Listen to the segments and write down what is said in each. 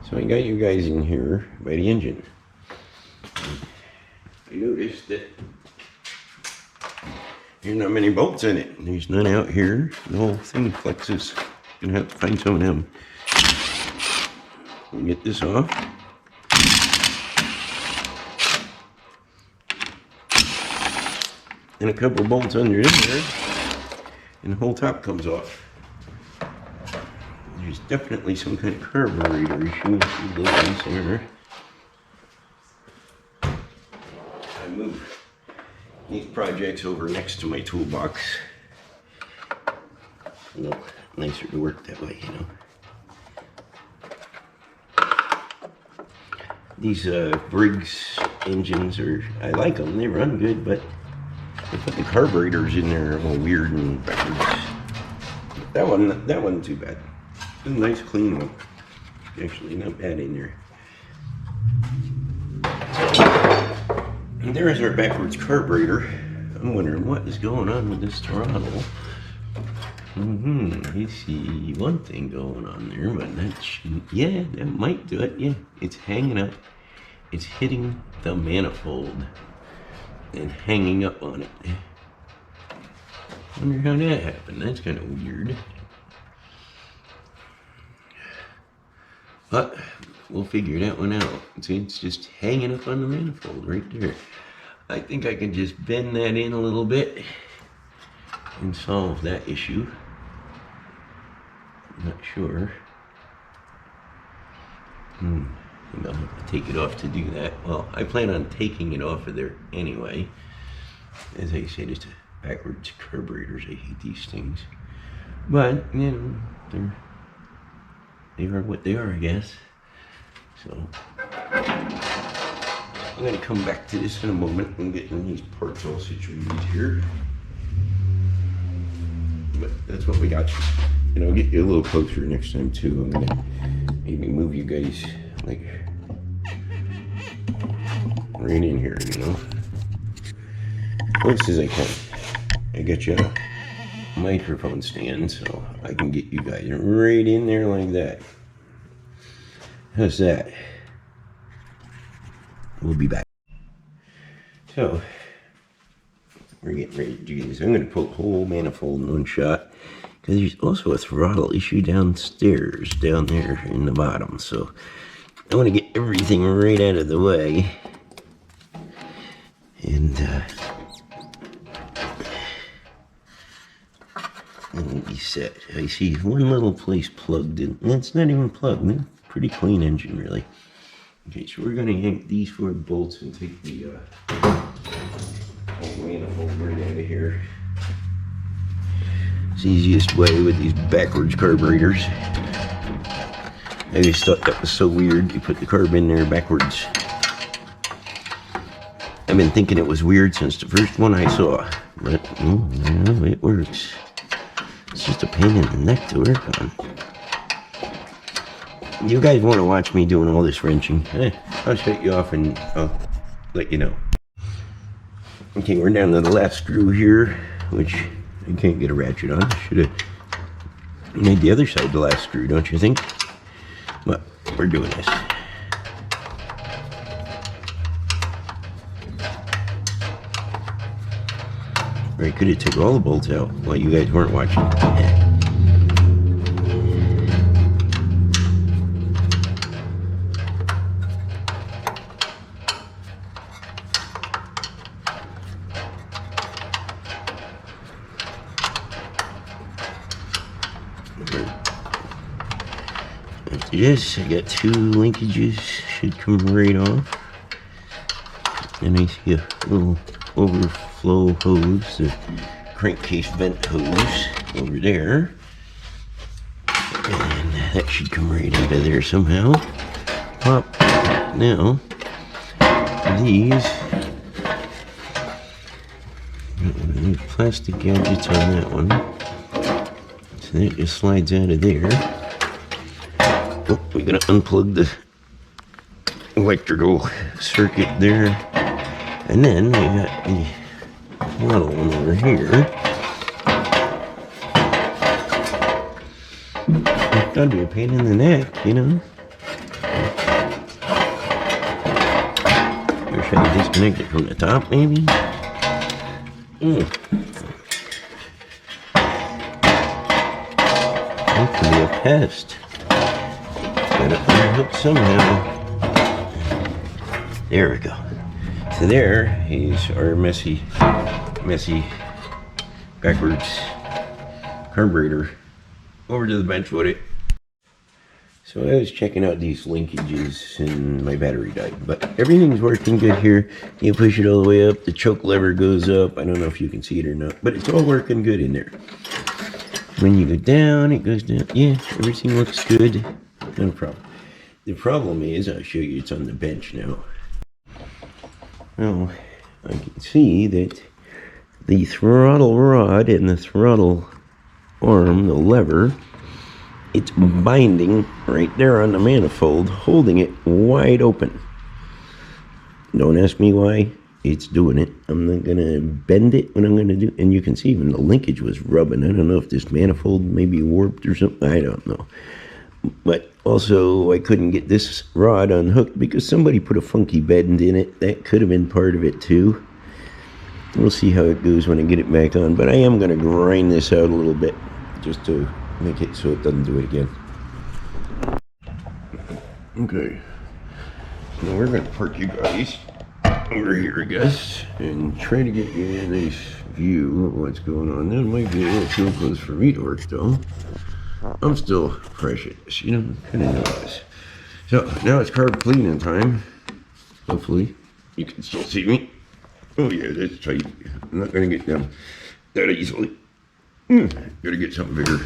So I got you guys in here by the engine. I noticed that there's not many bolts in it. There's none out here. The whole thing flexes. Gonna have to find some of them. Get this off. And a couple of bolts under in there, and the whole top comes off. There's definitely some kind of carburetor issue with those ones there. I move these projects over next to my toolbox. A little nicer to work that way, you know. These Briggs engines I like them, they run good, but they put the carburetors in there all weird and backwards. That wasn't too bad. It's a nice clean one. Actually not bad in there. And there's our backwards carburetor. I'm wondering what is going on with this throttle. I see one thing going on there, but that shouldn't, yeah, that might do it. Yeah, it's hanging up. It's hitting the manifold and hanging up on it. Wonder how that happened. That's kind of weird. But we'll figure that one out. See, it's just hanging up on the manifold right there. I think I can just bend that in a little bit and solve that issue. I'm not sure. I'll have to take it off to do that. Well, I plan on taking it off of there anyway. As I said, it's a backwards carburetors. I hate these things. But, you know, they are what they are, I guess. So, I'm going to come back to this in a moment and getting these parts all situated here. But that's what we got. And I'll get you a little closer next time too. I'm going to maybe move you guys like right in here, you know, close as I can. I got you a microphone stand so I can get you guys right in there like that. How's that? We'll be back. So we're getting ready to do this. I'm going to pull the whole manifold in one shot because there's also a throttle issue downstairs, down there in the bottom. So I want to get everything right out of the way and be set. I see one little place plugged in. It's not even plugged. It's a pretty clean engine, really. Okay, so we're going to yank these 4 bolts and take the whole manifold right out of here. It's the easiest way with these backwards carburetors. I always thought that was so weird. You put the carb in there backwards. I've been thinking it was weird since the first one I saw, but yeah, it works. It's just a pain in the neck to work on. You guys want to watch me doing all this wrenching? I'll shut you off and I'll let you know. Okay, we're down to the last screw here, which I can't get a ratchet on. Should have made the other side the last screw, don't you think? But we're doing this. I could have took all the bolts out while you guys weren't watching. After this, I got 2 linkages, should come right off. And I see a little overflow hose, the crankcase vent hose over there. And that should come right out of there somehow. Pop. Now, these plastic gadgets on that one. So that just slides out of there. Oh, we gotta unplug the electrical circuit there. And then we got the little one over here. That'd be a pain in the neck, you know. Or should I disconnect it from the top, maybe? Hopefully a pest. Gotta unhook somehow. There we go. So there is our messy, backwards carburetor. Over to the bench with it. So I was checking out these linkages and my battery died, but everything's working good here. You push it all the way up, the choke lever goes up. I don't know if you can see it or not, but it's all working good in there. When you go down, it goes down. Yeah, everything looks good. No problem. The problem is, I'll show you, it's on the bench now. Well, I can see that the throttle rod and the throttle arm, the lever, it's binding right there on the manifold, holding it wide open. Don't ask me why, it's doing it. I'm not gonna bend it when I'm gonna do, and you can see even the linkage was rubbing. I don't know if this manifold may be warped or something, I don't know. But also I couldn't get this rod unhooked because somebody put a funky bend in it. That could have been part of it too. We'll see how it goes when I get it back on, but I am gonna grind this out a little bit just to make it so it doesn't do it again. Okay, now we're gonna park you guys over here, I guess, and try to get you a nice view of what's going on. That might be a little too close for me to work though. I'm still fresh at this, you know, kind of know this. So now it's carb cleaning time. Hopefully you can still see me. Oh yeah, that's tight. I'm not gonna get down that easily. Gotta get something bigger.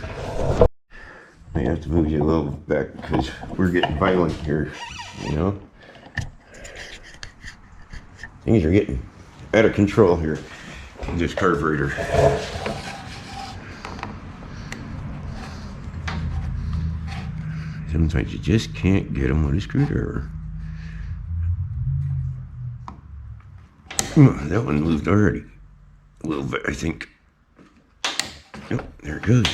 I have to move you a little back because we're getting violent here, you know. Things are getting out of control here in this carburetor. Sometimes you just can't get them with a screwdriver. That one moved already. A little bit, I think. Yep, there it goes.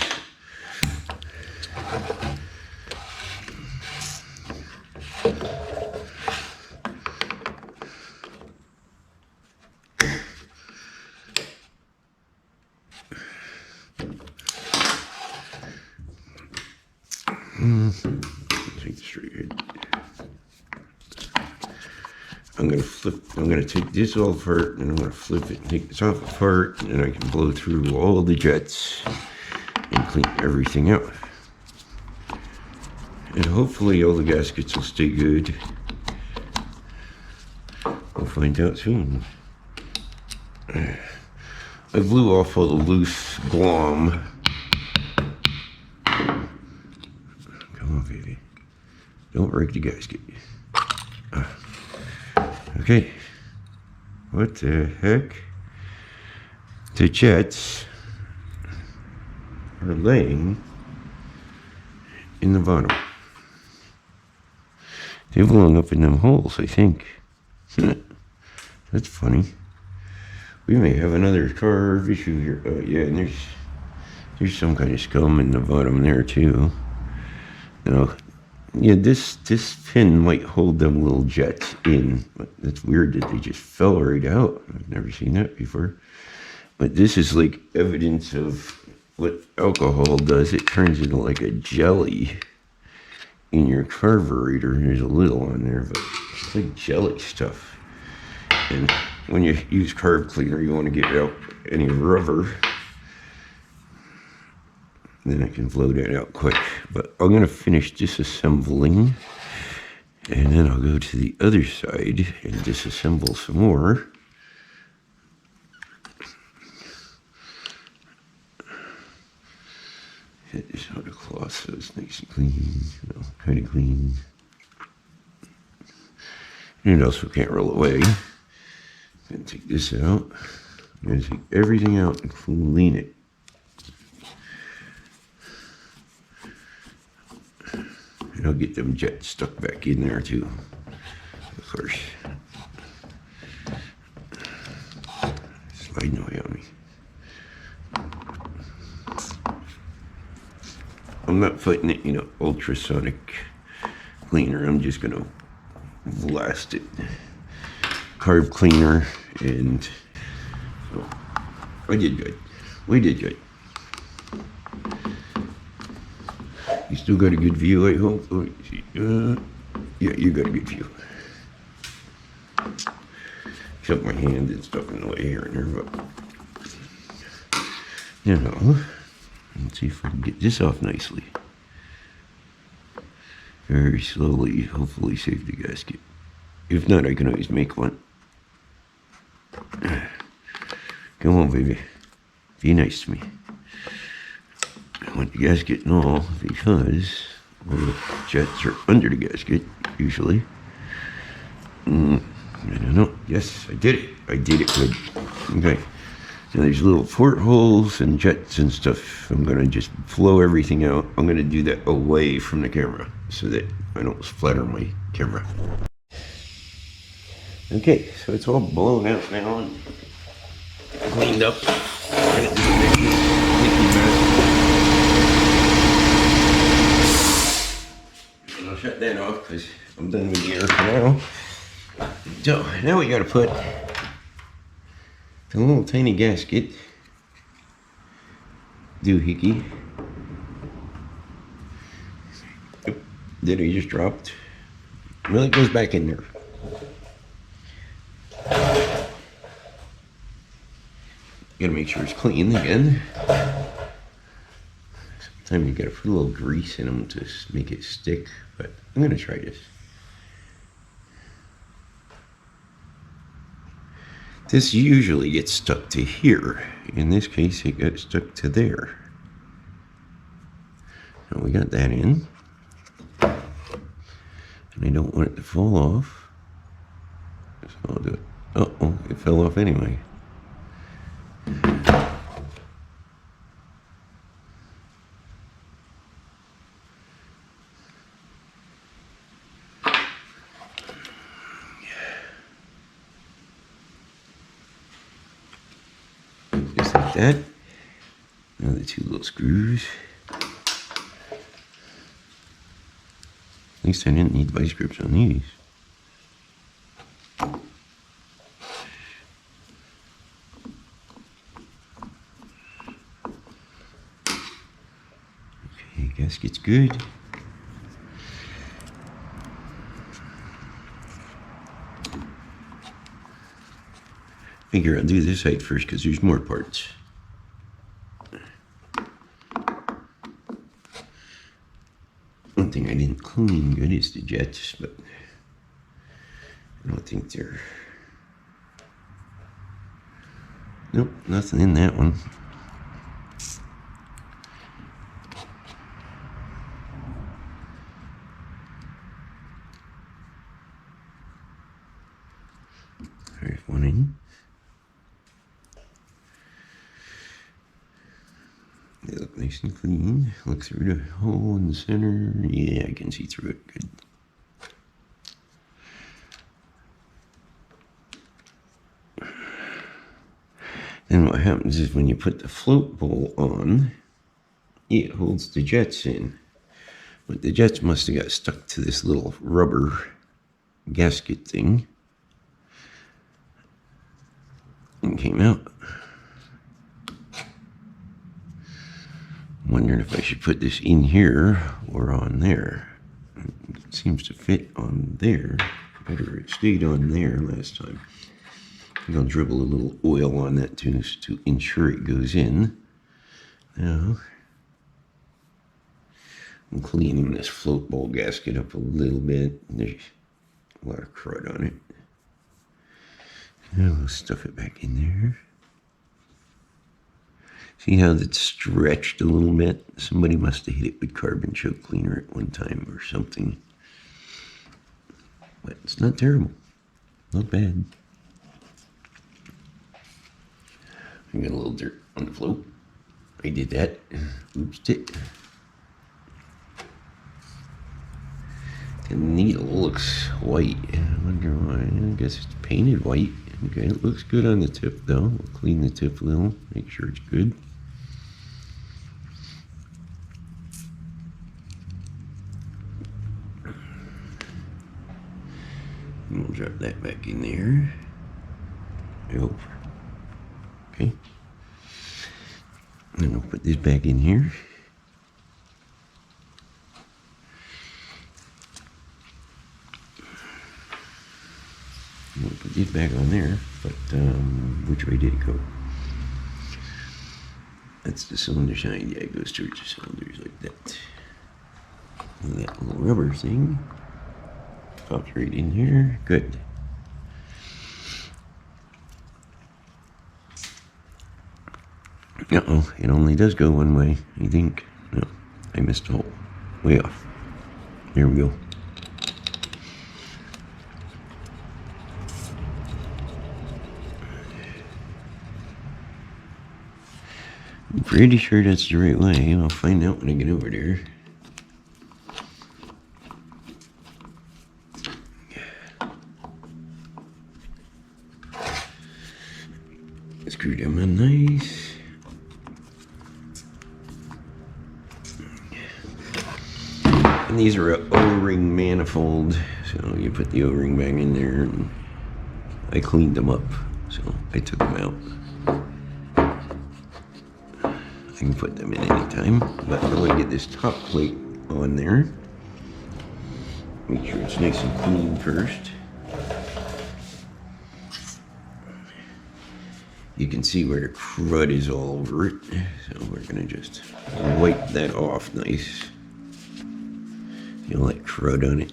Take the straight head. I'm gonna take this all apart and I'm gonna flip it and take this off apart, and then I can blow through all the jets and clean everything out. And hopefully all the gaskets will stay good. We'll find out soon. I blew off all the loose glom. Come on, baby. Don't break the gasket. Okay. What the heck? The jets are laying in the bottom. They belong up in them holes, I think. That's funny. We may have another carb issue here. Yeah, and there's some kind of scum in the bottom there too. You know, yeah, this pin might hold them little jets in, but that's weird that they just fell right out. I've never seen that before. But this is like evidence of what alcohol does. It turns into like a jelly in your carburetor. There's a little on there, but it's like jelly stuff. And when you use carb cleaner, you want to get out any rubber. Then I can blow that out quick. But I'm going to finish disassembling. And then I'll go to the other side and disassemble some more. Hit this out of cloth so it's nice and clean. You know, kind of clean. And it also can't roll away. I'm going to take this out. I'm going to take everything out and clean it. And I'll get them jets stuck back in there too, of course. Sliding away on me. I'm not putting it in an ultrasonic cleaner. I'm just gonna blast it carb cleaner, and so I did good. We did good. You still got a good view, I hope. Yeah, you got a good view. Except my hand and stuff in the way here and there, but you know, let's see if I can get this off nicely. Very slowly, hopefully save the gasket. If not, I can always make one. Come on, baby. Be nice to me. I want the gasket and all because the jets are under the gasket, usually. I don't know. Yes, I did it. I did it good. Okay. Now there's little portholes and jets and stuff. I'm going to just flow everything out. I'm going to do that away from the camera so that I don't splatter my camera. Okay, so it's all blown out now and cleaned up. And I'll shut that off because I'm done with the air for now. So now we got to put the little tiny gasket doohickey that I just dropped. Well, it goes back in there. Gotta make sure it's clean again. Sometimes you gotta put a little grease in them to make it stick, but I'm gonna try this. This usually gets stuck to here. In this case, it got stuck to there. Now we got that in. And I don't want it to fall off. So I'll do it. Uh-oh, it fell off anyway. Just like that. Now the two little screws. At least I didn't need vice grips on these. Okay, gasket's good. Figure I'll do this side first because there's more parts. One thing I didn't clean good is the jets, but I don't think they're... Nope, nothing in that one. There's one in. They look nice and clean. Look through the hole in the center. Yeah, I can see through it good. Then what happens is when you put the float bowl on, it holds the jets in. But the jets must have got stuck to this little rubber gasket thing and came out. I'm wondering if I should put this in here or on there. It seems to fit on there. Better it stayed on there last time. I think I'll dribble a little oil on that too to ensure it goes in. Now, I'm cleaning this float bowl gasket up a little bit. There's a lot of crud on it. Now we'll stuff it back in there. See how that's stretched a little bit? Somebody must have hit it with carbon choke cleaner at one time or something. But it's not terrible. Not bad. I got a little dirt on the float. I did that. Oopsed it. The needle looks white. I wonder why. I guess it's painted white. Okay, it looks good on the tip though. We'll clean the tip a little, make sure it's good. And we'll drop that back in there. I hope. Okay. And I'll put this back in here. We'll put this back on there, but which way did it go? That's the cylinder side. Yeah, it goes towards the cylinders like that. And that little rubber thing pops right in here. Good. Uh-oh, it only does go one way, I think. No, I missed a hole. Way off. There we go. I'm pretty sure that's the right way. I'll find out when I get over there. Screw them in nice. And these are an O-ring manifold, so you put the O-ring back in there, and I cleaned them up, so I took them out. I can put them in anytime, but I want to get this top plate on there. Make sure it's nice and clean first. You can see where the crud is all over it, so we're gonna just wipe that off nice. Feel like crud on it.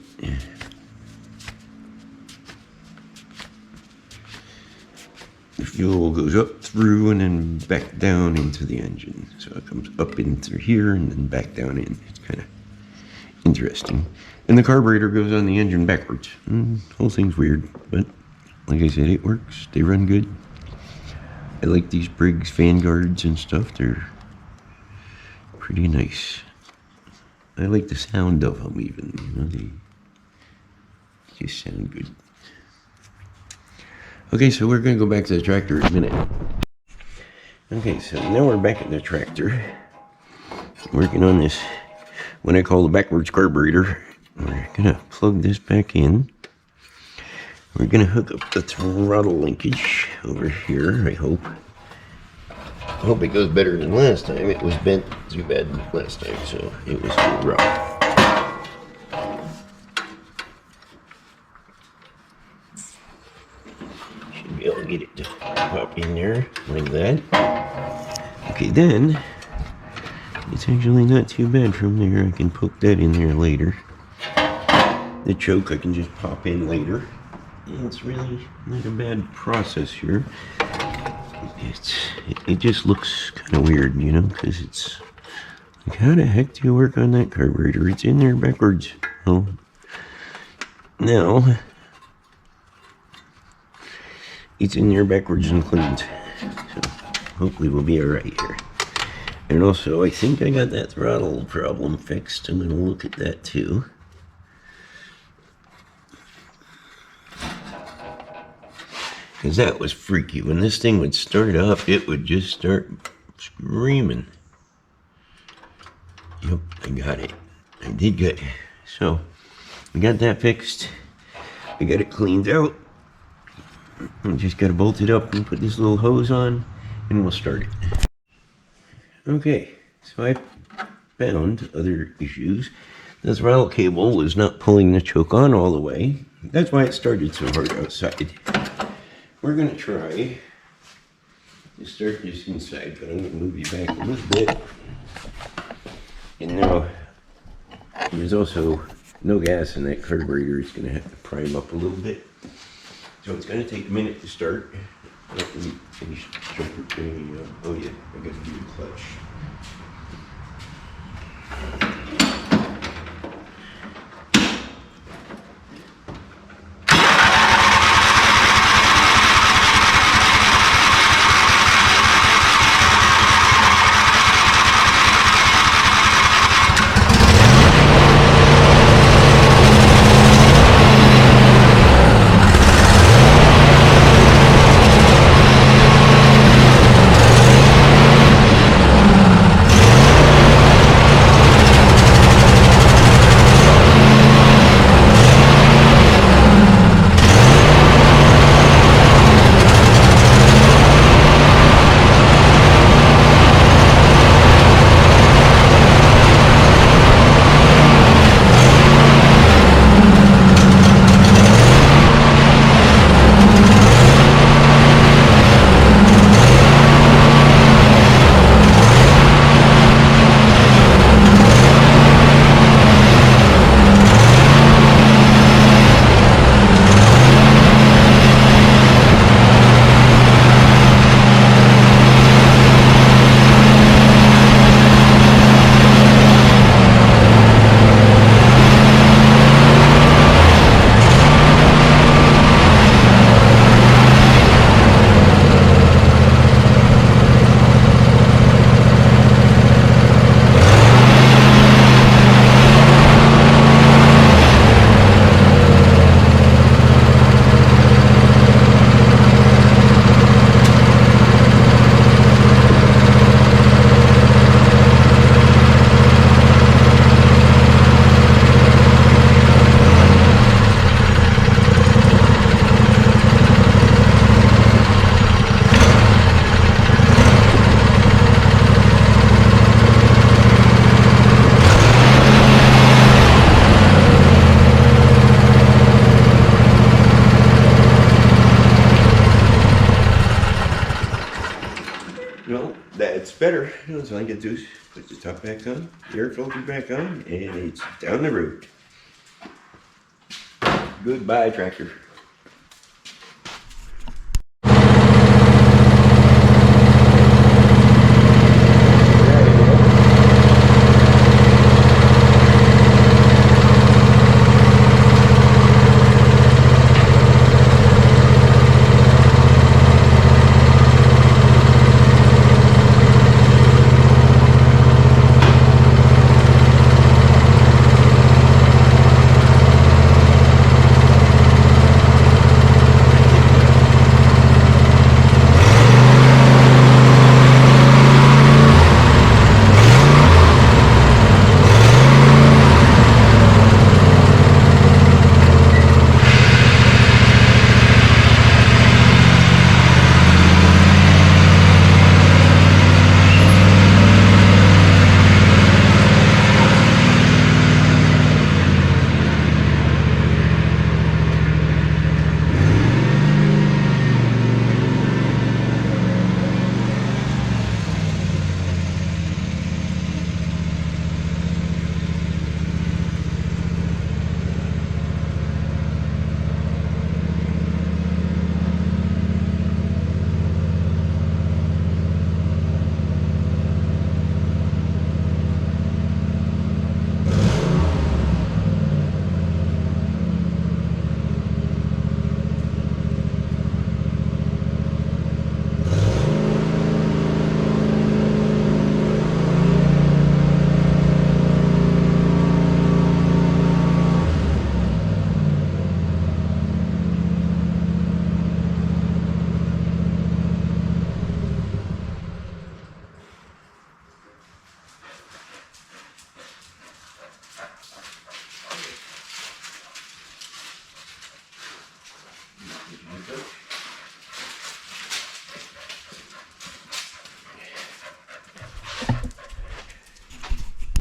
The fuel goes up through and then back down into the engine. So it comes up in through here and then back down in. It's kind of interesting. And the carburetor goes on the engine backwards. The whole thing's weird, but like I said, it works. They run good. I like these Briggs fan guards and stuff. They're pretty nice. I like the sound of them even. You know, they just sound good. Okay, so we're going to go back to the tractor in a minute. Okay, so now we're back at the tractor. Working on this, what I call the backwards carburetor. We're going to plug this back in. We're going to hook up the throttle linkage over here, I hope. I hope it goes better than last time. It was bent too bad last time, so it was too rough. Should be able to get it to pop in there like that. Okay, then it's actually not too bad from there. I can poke that in there later. The choke I can just pop in later. It's really not a bad process here. It just looks kind of weird, you know, because it's like, how the heck do you work on that carburetor? It's in there backwards. Oh, now it's in there backwards and cleaned. So hopefully we'll be all right here. And also, I think I got that throttle problem fixed. I'm gonna look at that too. Because that was freaky. When this thing would start up, it would just start screaming. Yep, I got it. I did good. So, we got that fixed. We got it cleaned out. We just got to bolt it up and put this little hose on, and we'll start it. Okay, so I found other issues. The throttle cable was not pulling the choke on all the way. That's why it started so hard outside. We're going to try to start this inside, but I'm going to move you back a little bit. And now, there's also no gas in that carburetor. It's going to have to prime up a little bit. So it's going to take a minute to start. Let me finish jumping. Oh yeah, I got to do the clutch. better. So all I get to do is put the top back on, the air filter back on, and it's down the road. Goodbye, tractor.